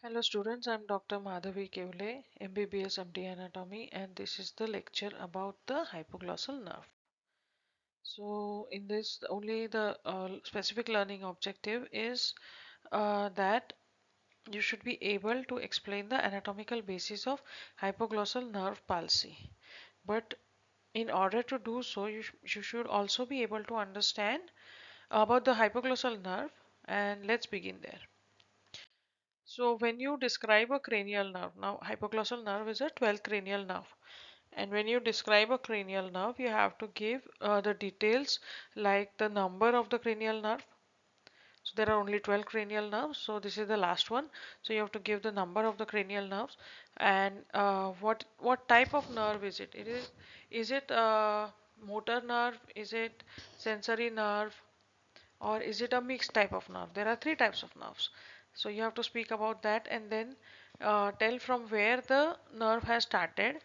Hello students, I'm Dr. Madhavi Kevle, MBBS MD Anatomy, and this is the lecture about the hypoglossal nerve. So in this only the specific learning objective is that you should be able to explain the anatomical basis of hypoglossal nerve palsy. But in order to do so, you should also be able to understand about the hypoglossal nerve, and let's begin there. So when you describe a cranial nerve, now hypoglossal nerve is a 12th cranial nerve. And when you describe a cranial nerve, you have to give the details like the number of the cranial nerve. So there are only 12 cranial nerves. So this is the last one. So you have to give the number of the cranial nerves and what type of nerve is it? Is it a motor nerve? Is it sensory nerve? Or is it a mixed type of nerve? There are three types of nerves. So you have to speak about that and then tell from where the nerve has started,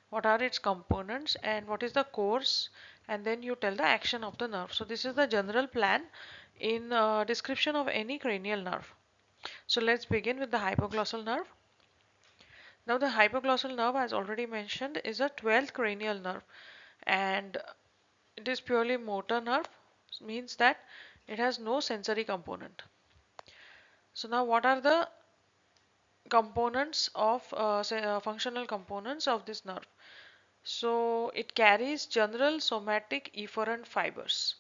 what are its components and what is the course, and then you tell the action of the nerve. So this is the general plan in description of any cranial nerve. So let's begin with the hypoglossal nerve. Now the hypoglossal nerve, as already mentioned, is a 12th cranial nerve and it is purely motor nerve, means that it has no sensory component. So now what are the components of functional components of this nerve? So it carries general somatic efferent fibers.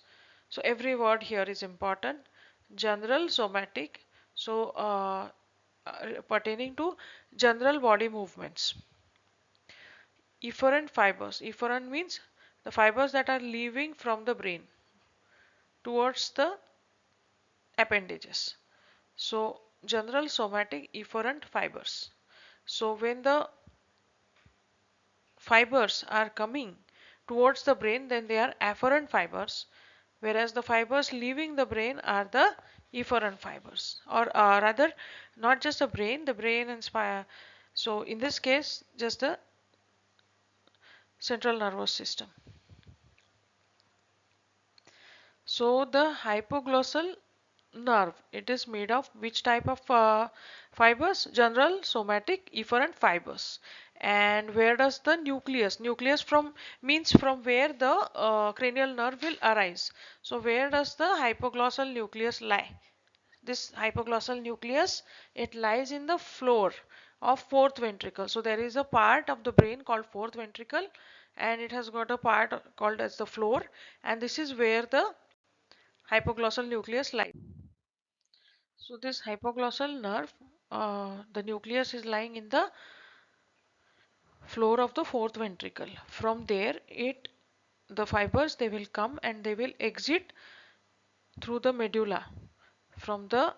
So every word here is important. General somatic, so pertaining to general body movements. Efferent fibers. Efferent means the fibers that are leaving from the brain towards the appendages. So general somatic efferent fibers. So when the fibers are coming towards the brain, then they are afferent fibers, whereas the fibers leaving the brain are the efferent fibers, or rather, not just the brain and spine. So in this case, just the central nervous system. So the hypoglossal nerve, it is made of which type of fibers? General somatic efferent fibers. And where does the nucleus from means from where the cranial nerve will arise? So where does the hypoglossal nucleus lie? This hypoglossal nucleus, it lies in the floor of fourth ventricle. So there is a part of the brain called fourth ventricle and it has got a part called as the floor, and this is where the hypoglossal nucleus lies. So this hypoglossal nerve, the nucleus is lying in the floor of the fourth ventricle. From there, the fibers, they will come and they will exit through the medulla from the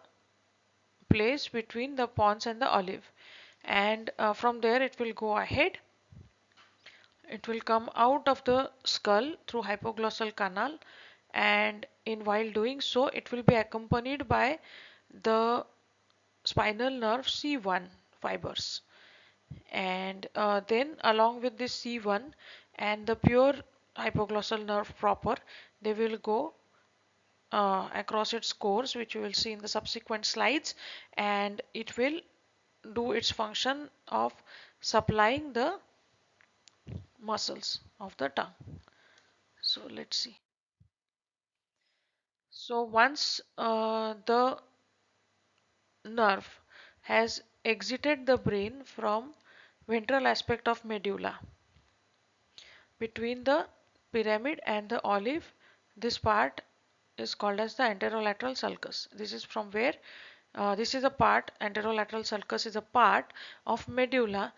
place between the pons and the olive, and from there it will go ahead. It will come out of the skull through hypoglossal canal, and in while doing so, it will be accompanied by the spinal nerve C1 fibers, and then along with this C1 and the pure hypoglossal nerve proper, they will go across its course, which you will see in the subsequent slides, and it will do its function of supplying the muscles of the tongue. So let's see. So once the nerve has exited the brain from ventral aspect of medulla between the pyramid and the olive, this part is called as the anterolateral sulcus. This is from where this is a part, anterolateral sulcus is a part of medulla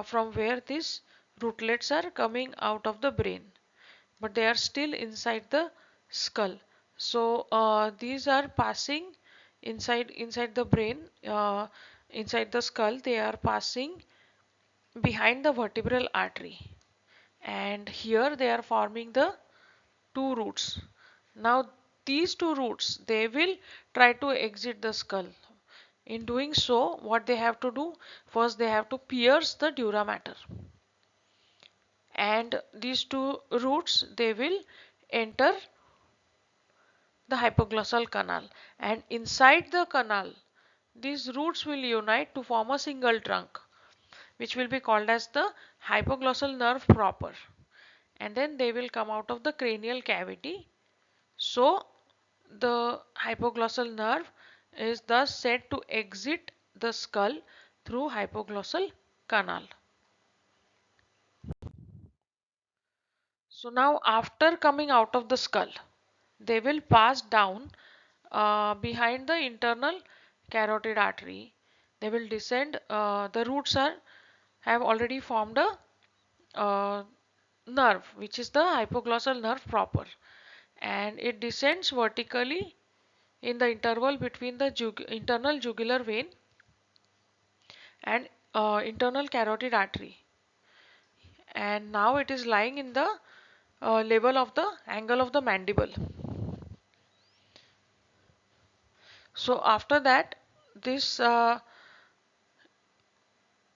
from where these rootlets are coming out of the brain, but they are still inside the skull. So these are passing inside the brain, inside the skull. They are passing behind the vertebral artery, and here they are forming the two roots. Now these two roots, they will try to exit the skull. In doing so, what they have to do, first they have to pierce the dura mater, and these two roots, they will enter the hypoglossal canal, and inside the canal these roots will unite to form a single trunk, which will be called as the hypoglossal nerve proper. And then they will come out of the cranial cavity. So the hypoglossal nerve is thus said to exit the skull through hypoglossal canal. So now after coming out of the skull, they will pass down behind the internal carotid artery. They will descend. The roots have already formed a nerve, which is the hypoglossal nerve proper, and it descends vertically in the interval between the internal jugular vein and internal carotid artery. And now it is lying in the level of the angle of the mandible. So after that, this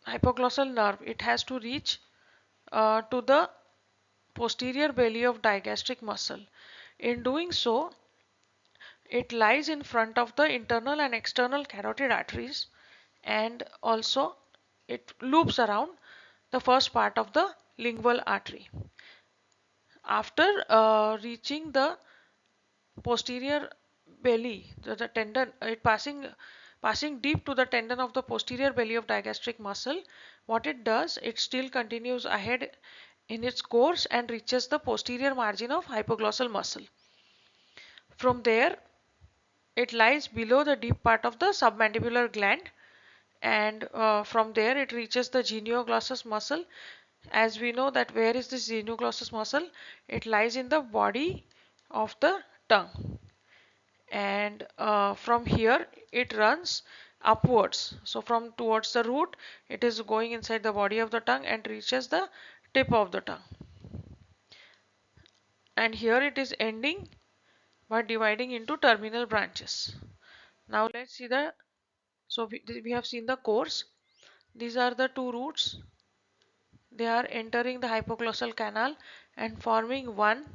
hypoglossal nerve, it has to reach to the posterior belly of digastric muscle. In doing so, it lies in front of the internal and external carotid arteries, and also it loops around the first part of the lingual artery. After reaching the posterior belly, the tendon, it passing deep to the tendon of the posterior belly of digastric muscle, what it does, it still continues ahead in its course and reaches the posterior margin of hypoglossal muscle. From there, it lies below the deep part of the submandibular gland, and from there it reaches the genioglossus muscle. As we know that where is this genioglossus muscle? It lies in the body of the tongue, and from here it runs upwards. So from towards the root, it is going inside the body of the tongue and reaches the tip of the tongue. And here it is ending by dividing into terminal branches. Now let's see the, so we have seen the course. These are the two roots. They are entering the hypoglossal canal and forming one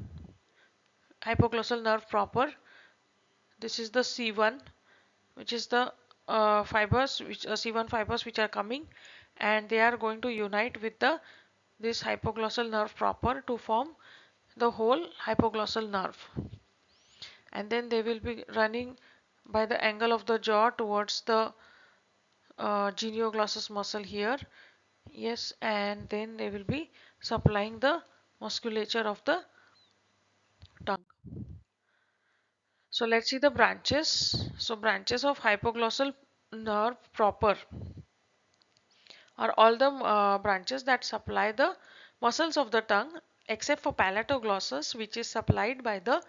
hypoglossal nerve proper. This is the C1, which is the fibers, which C1 fibers which are coming, and they are going to unite with the this hypoglossal nerve proper to form the whole hypoglossal nerve. And then they will be running by the angle of the jaw towards the genioglossus muscle here. Yes, and then they will be supplying the musculature of the tongue. So let's see the branches. So branches of hypoglossal nerve proper are all the branches that supply the muscles of the tongue, except for palatoglossus, which is supplied by the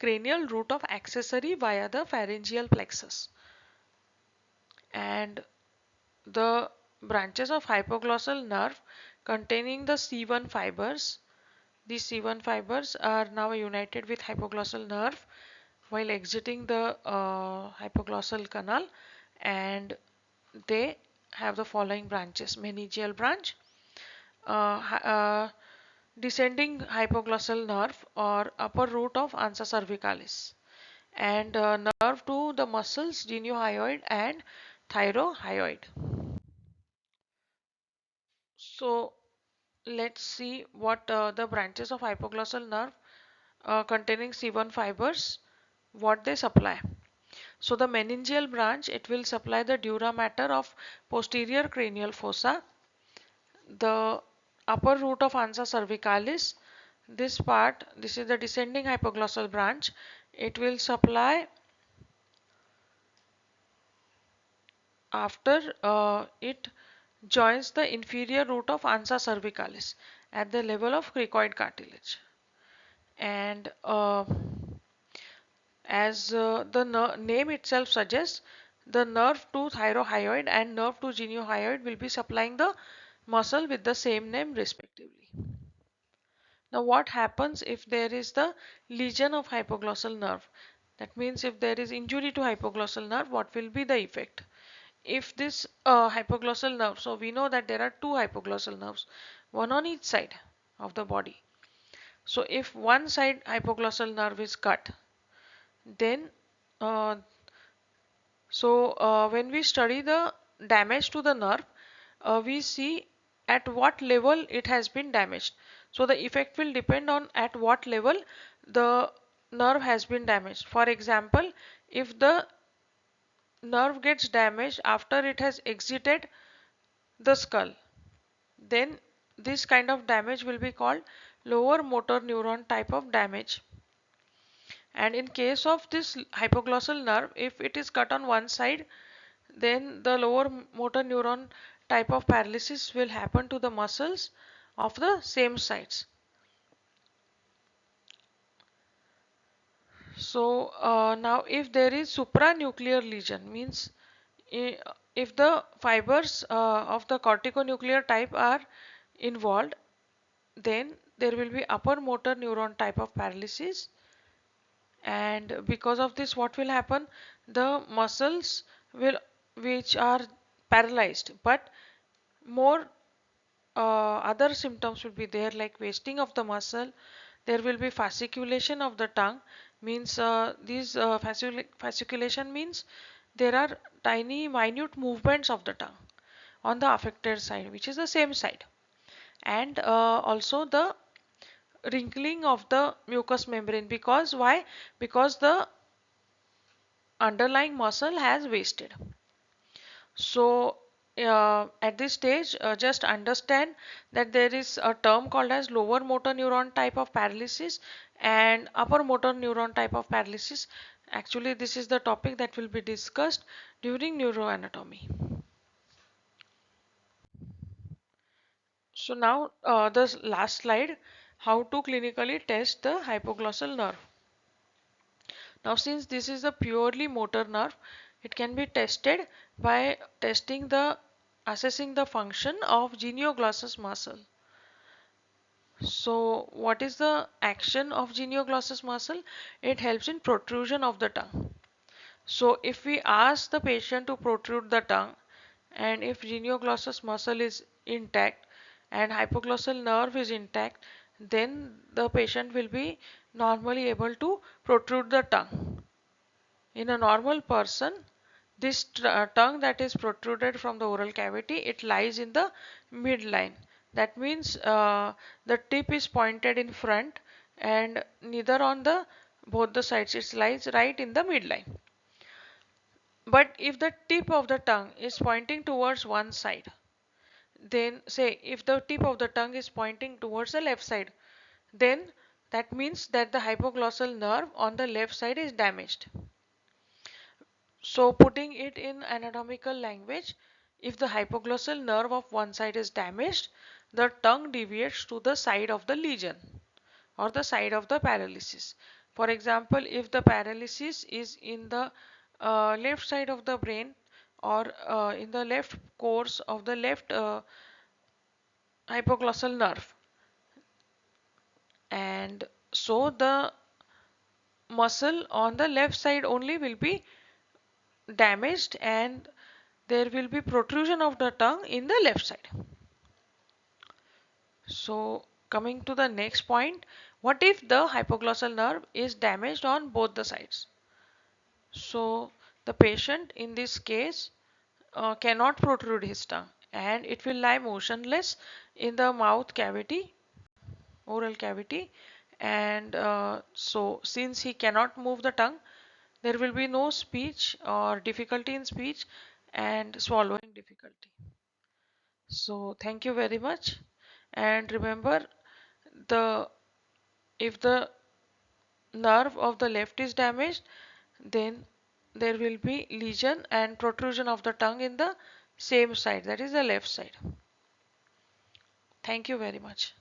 cranial root of accessory via the pharyngeal plexus. And the branches of hypoglossal nerve containing the C1 fibers, these C1 fibers are now united with hypoglossal nerve while exiting the hypoglossal canal, and they have the following branches: meningeal branch, descending hypoglossal nerve or upper root of ansa cervicalis, and nerve to the muscles geniohyoid and thyrohyoid. So let's see what the branches of hypoglossal nerve containing C1 fibers, what they supply. So the meningeal branch, it will supply the dura mater of posterior cranial fossa. The upper root of ansa cervicalis, this part, this is the descending hypoglossal branch. It will supply after it joins the inferior root of ansa cervicalis at the level of cricoid cartilage. And as the name itself suggests, the nerve to thyrohyoid and nerve to geniohyoid will be supplying the muscle with the same name respectively. Now what happens if there is the lesion of hypoglossal nerve? That means if there is injury to hypoglossal nerve, what will be the effect? If this hypoglossal nerve, so we know that there are two hypoglossal nerves, one on each side of the body. So if one side hypoglossal nerve is cut, then So when we study the damage to the nerve, we see at what level it has been damaged. So the effect will depend on at what level the nerve has been damaged. For example, if the nerve gets damaged after it has exited the skull, then this kind of damage will be called lower motor neuron type of damage. And in case of this hypoglossal nerve, if it is cut on one side, then the lower motor neuron type of paralysis will happen to the muscles of the same sides. So now if there is supranuclear lesion, means if the fibers of the corticonuclear type are involved, then there will be upper motor neuron type of paralysis, and because of this what will happen, the muscles will which are paralyzed, but more other symptoms will be there, like wasting of the muscle. There will be fasciculation of the tongue, means these fasciculation means there are tiny minute movements of the tongue on the affected side, which is the same side, and also the wrinkling of the mucous membrane. Because why? Because the underlying muscle has wasted. So at this stage, just understand that there is a term called as lower motor neuron type of paralysis and upper motor neuron type of paralysis. Actually, this is the topic that will be discussed during neuroanatomy. So now the last slide, how to clinically test the hypoglossal nerve. Now since this is a purely motor nerve, it can be tested by assessing the function of genioglossus muscle. So what is the action of genioglossus muscle? It helps in protrusion of the tongue. So if we ask the patient to protrude the tongue, and if genioglossus muscle is intact and hypoglossal nerve is intact, then the patient will be normally able to protrude the tongue. In a normal person, this tongue that is protruded from the oral cavity, it lies in the midline. That means the tip is pointed in front and neither on the both the sides. It lies right in the midline. But if the tip of the tongue is pointing towards one side, then say if the tip of the tongue is pointing towards the left side, then that means that the hypoglossal nerve on the left side is damaged. So putting it in anatomical language, if the hypoglossal nerve of one side is damaged, the tongue deviates to the side of the lesion or the side of the paralysis. For example, if the paralysis is in the left side of the brain or in the left course of the left hypoglossal nerve, and so the muscle on the left side only will be damaged and there will be protrusion of the tongue in the left side. So coming to the next point, what if the hypoglossal nerve is damaged on both the sides? So the patient in this case cannot protrude his tongue and it will lie motionless in the mouth cavity, oral cavity, and so since he cannot move the tongue, there will be no speech or difficulty in speech and swallowing difficulty. So thank you very much, and remember, the if the nerve of the left is damaged, then there will be lesion and protrusion of the tongue in the same side, that is the left side. Thank you very much.